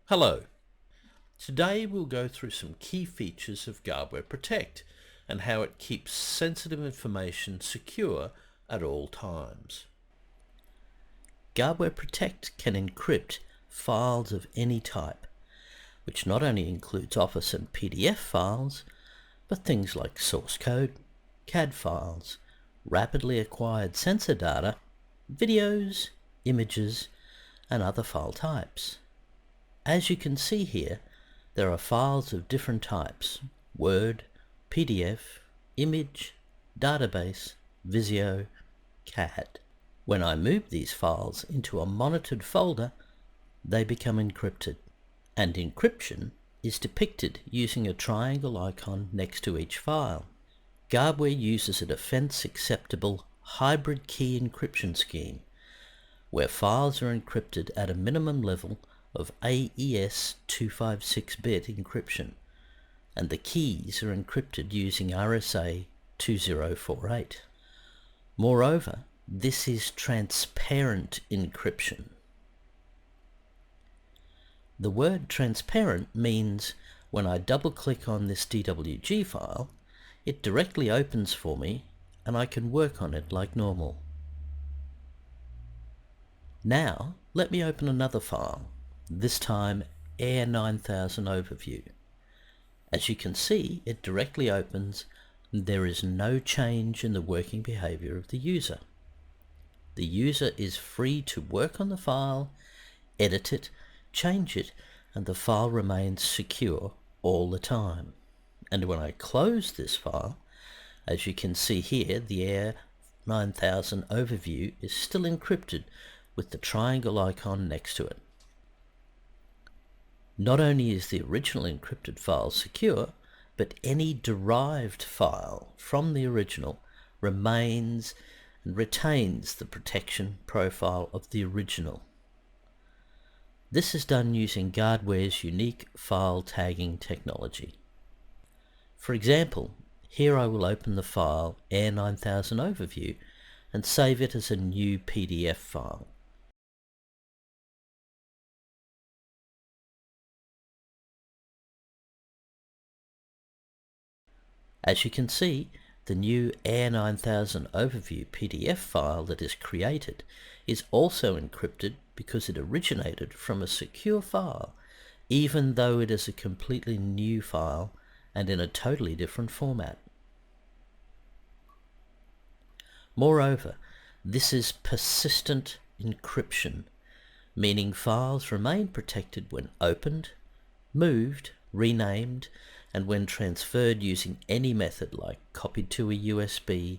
Hello. Today we'll go through some key features of GuardWare PROTECT and how it keeps sensitive information secure at all times. GuardWare PROTECT can encrypt files of any type, which not only includes Office and PDF files, but things like source code, CAD files, rapidly acquired sensor data, videos, images, and other file types. As you can see here, there are files of different types: Word, PDF, image, database, Visio, CAD. When I move these files into a monitored folder, they become encrypted, and encryption is depicted using a triangle icon next to each file. GuardWare uses a defense-acceptable hybrid key encryption scheme, where files are encrypted at a minimum level of AES 256-bit encryption, and the keys are encrypted using RSA 2048. Moreover, this is transparent encryption. The word transparent means when I double-click on this DWG file, it directly opens for me and I can work on it like normal. Now, let me open another file, this time Air 9000 Overview. As you can see, it directly opens and there is no change in the working behavior of the user. The user is free to work on the file, edit it, change it, and the file remains secure all the time. And when I close this file, as you can see here, the Air 9000 Overview is still encrypted with the triangle icon next to it. Not only is the original encrypted file secure, but any derived file from the original remains and retains the protection profile of the original. This is done using GuardWare's unique file tagging technology. For example, here I will open the file Air 9000 Overview and save it as a new PDF file. As you can see, the new Air 9000 Overview PDF file that is created is also encrypted because it originated from a secure file, even though it is a completely new file and in a totally different format. Moreover, this is persistent encryption, meaning files remain protected when opened, moved, renamed, and when transferred using any method like copied to a USB,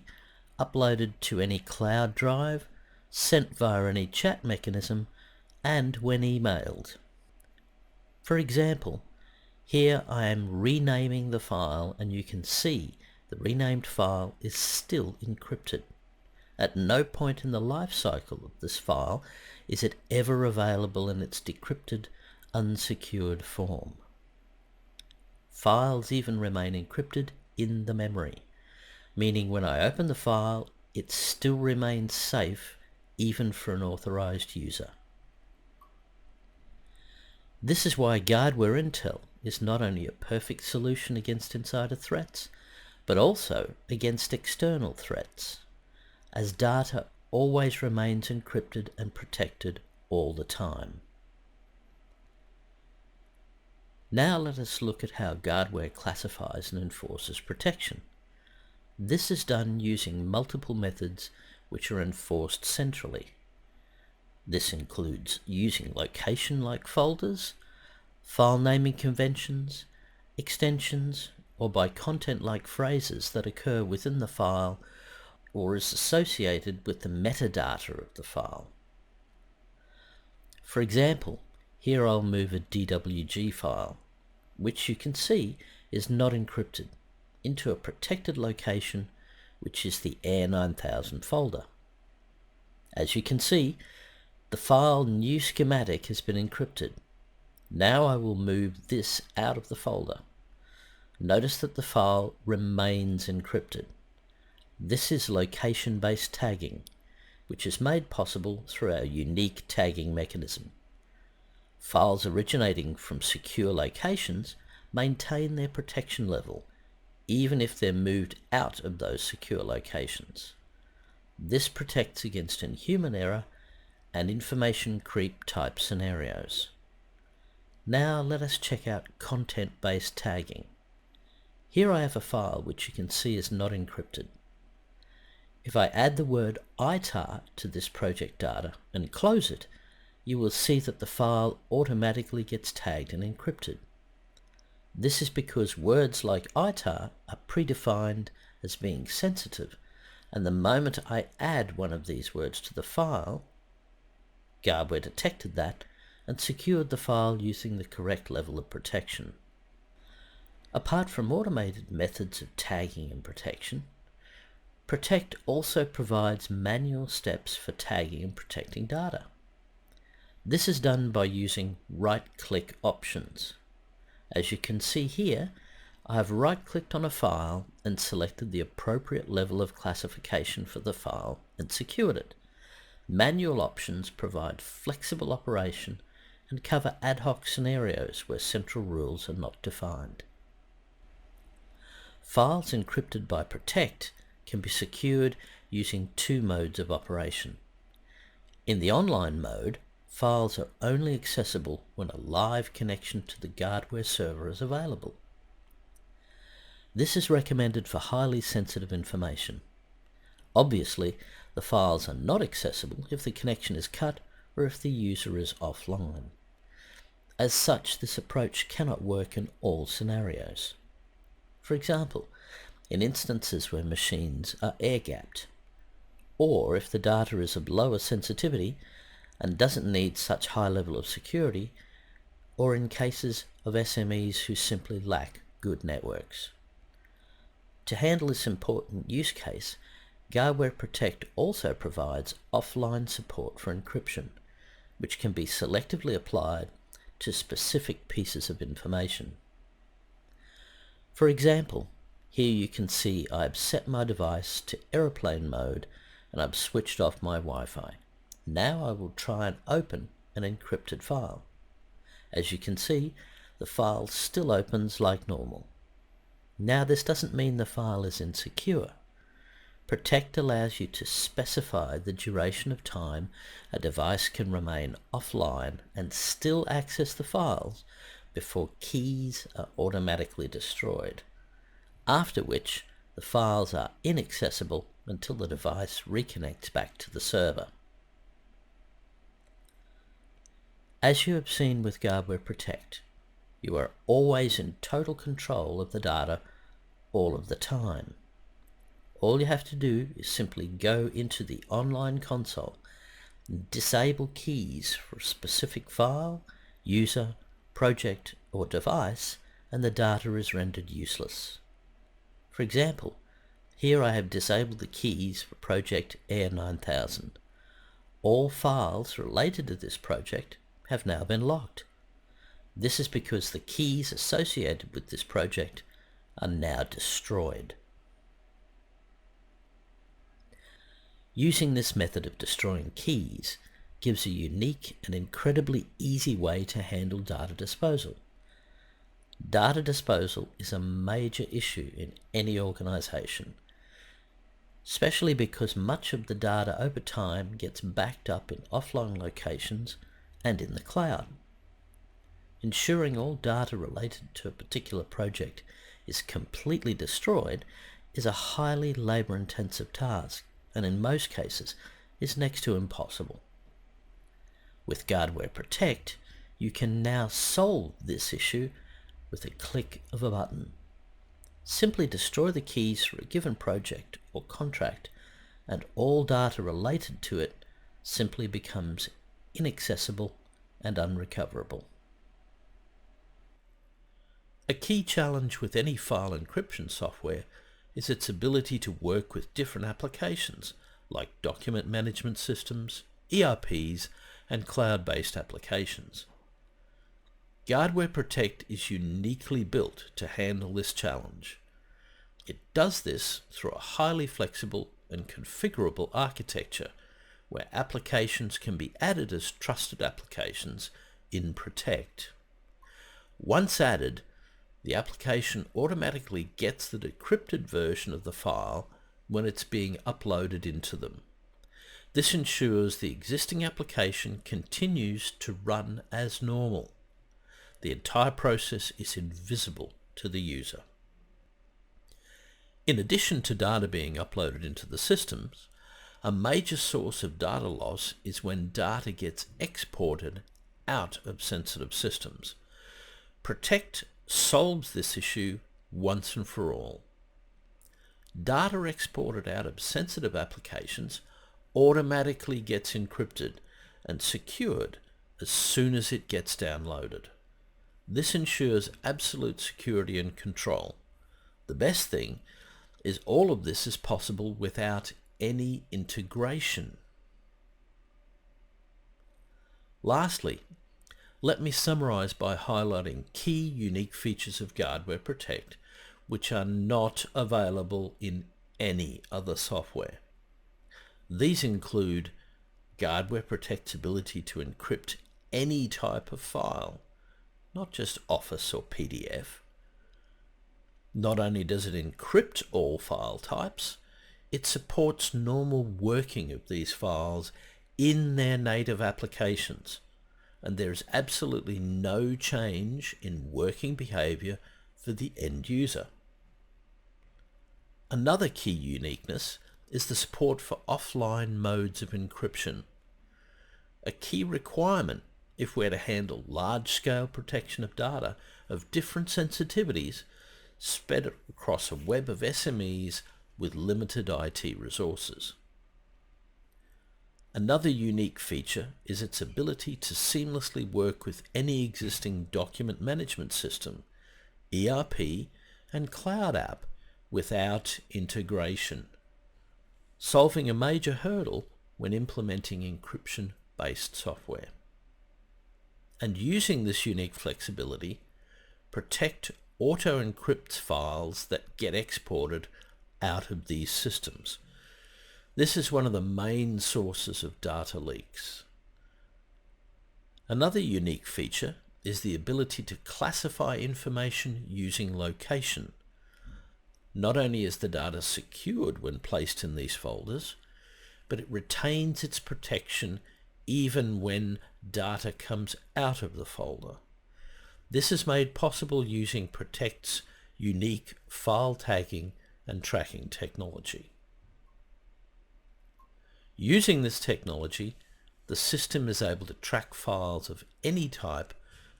uploaded to any cloud drive, sent via any chat mechanism, and when emailed. For example, here I am renaming the file and you can see the renamed file is still encrypted. At no point in the life cycle of this file is it ever available in its decrypted, unsecured form. Files even remain encrypted in the memory, meaning when I open the file, it still remains safe even for an authorized user. This is why GuardWare Intel is not only a perfect solution against insider threats, but also against external threats, as data always remains encrypted and protected all the time. Now let us look at how GuardWare classifies and enforces protection. This is done using multiple methods which are enforced centrally. This includes using location-like folders, file naming conventions, extensions, or by content-like phrases that occur within the file or is associated with the metadata of the file. For example, here I'll move a DWG file, which you can see is not encrypted, into a protected location, which is the Air 9000 folder. As you can see, the file new schematic has been encrypted. Now I will move this out of the folder. Notice that the file remains encrypted. This is location-based tagging, which is made possible through our unique tagging mechanism. Files originating from secure locations maintain their protection level, even if they're moved out of those secure locations. This protects against inhuman error and information creep type scenarios. Now let us check out content-based tagging. Here I have a file which you can see is not encrypted. If I add the word ITAR to this project data and close it, you will see that the file automatically gets tagged and encrypted. This is because words like ITAR are predefined as being sensitive, and the moment I add one of these words to the file, GuardWare detected that and secured the file using the correct level of protection. Apart from automated methods of tagging and protection, Protect also provides manual steps for tagging and protecting data. This is done by using right-click options. As you can see here, I have right-clicked on a file and selected the appropriate level of classification for the file and secured it. Manual options provide flexible operation and cover ad hoc scenarios where central rules are not defined. Files encrypted by Protect can be secured using two modes of operation. In the online mode, files are only accessible when a live connection to the GuardWare server is available. This is recommended for highly sensitive information. Obviously, the files are not accessible if the connection is cut or if the user is offline. As such, this approach cannot work in all scenarios. For example, in instances where machines are air-gapped, or if the data is of lower sensitivity and doesn't need such high level of security, or in cases of SMEs who simply lack good networks. To handle this important use case, GuardWare Protect also provides offline support for encryption, which can be selectively applied to specific pieces of information. For example, here you can see I've set my device to aeroplane mode and I've switched off my Wi-Fi. Now I will try and open an encrypted file. As you can see, the file still opens like normal. Now this doesn't mean the file is insecure. Protect allows you to specify the duration of time a device can remain offline and still access the files before keys are automatically destroyed, after which the files are inaccessible until the device reconnects back to the server. As you have seen with GuardWare Protect, you are always in total control of the data all of the time. All you have to do is simply go into the online console and disable keys for a specific file, user, project, or device, and the data is rendered useless. For example, here I have disabled the keys for project Air 9000. All files related to this project have now been locked. This is because the keys associated with this project are now destroyed. Using this method of destroying keys gives a unique and incredibly easy way to handle data disposal. Data disposal is a major issue in any organization, especially because much of the data over time gets backed up in offline locations and in the cloud. Ensuring all data related to a particular project is completely destroyed is a highly labor-intensive task, and in most cases is next to impossible. With GuardWare Protect, you can now solve this issue with a click of a button. Simply destroy the keys for a given project or contract, and all data related to it simply becomes inaccessible and unrecoverable. A key challenge with any file encryption software is its ability to work with different applications like document management systems, ERPs, and cloud-based applications. GuardWare Protect is uniquely built to handle this challenge. It does this through a highly flexible and configurable architecture where applications can be added as trusted applications in PROTECT. Once added, the application automatically gets the decrypted version of the file when it's being uploaded into them. This ensures the existing application continues to run as normal. The entire process is invisible to the user. In addition to data being uploaded into the systems, a major source of data loss is when data gets exported out of sensitive systems. PROTECT solves this issue once and for all. Data exported out of sensitive applications automatically gets encrypted and secured as soon as it gets downloaded. This ensures absolute security and control. The best thing is all of this is possible without any integration. Lastly, let me summarize by highlighting key unique features of GuardWare PROTECT which are not available in any other software. These include GuardWare PROTECT's ability to encrypt any type of file, not just Office or PDF. Not only does it encrypt all file types, it supports normal working of these files in their native applications, and there is absolutely no change in working behavior for the end user. Another key uniqueness is the support for offline modes of encryption. A key requirement if we're to handle large-scale protection of data of different sensitivities spread across a web of SMEs with limited IT resources. Another unique feature is its ability to seamlessly work with any existing document management system, ERP, and cloud app without integration, solving a major hurdle when implementing encryption-based software. And using this unique flexibility, PROTECT auto-encrypts files that get exported out of these systems. This is one of the main sources of data leaks. Another unique feature is the ability to classify information using location. Not only is the data secured when placed in these folders, but it retains its protection even when data comes out of the folder. This is made possible using PROTECT's unique file tagging and tracking technology. Using this technology, the system is able to track files of any type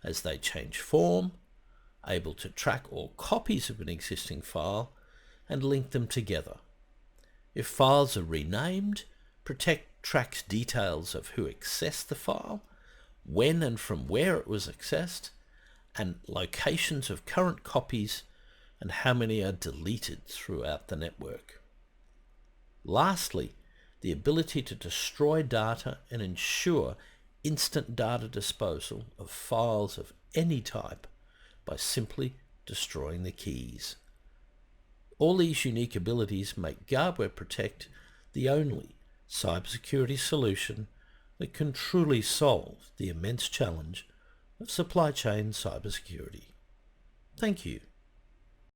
as they change form, able to track all copies of an existing file, and link them together. If files are renamed, PROTECT tracks details of who accessed the file, when and from where it was accessed, and locations of current copies and how many are deleted throughout the network. Lastly, the ability to destroy data and ensure instant data disposal of files of any type by simply destroying the keys. All these unique abilities make GuardWare PROTECT the only cybersecurity solution that can truly solve the immense challenge of supply chain cybersecurity. Thank you.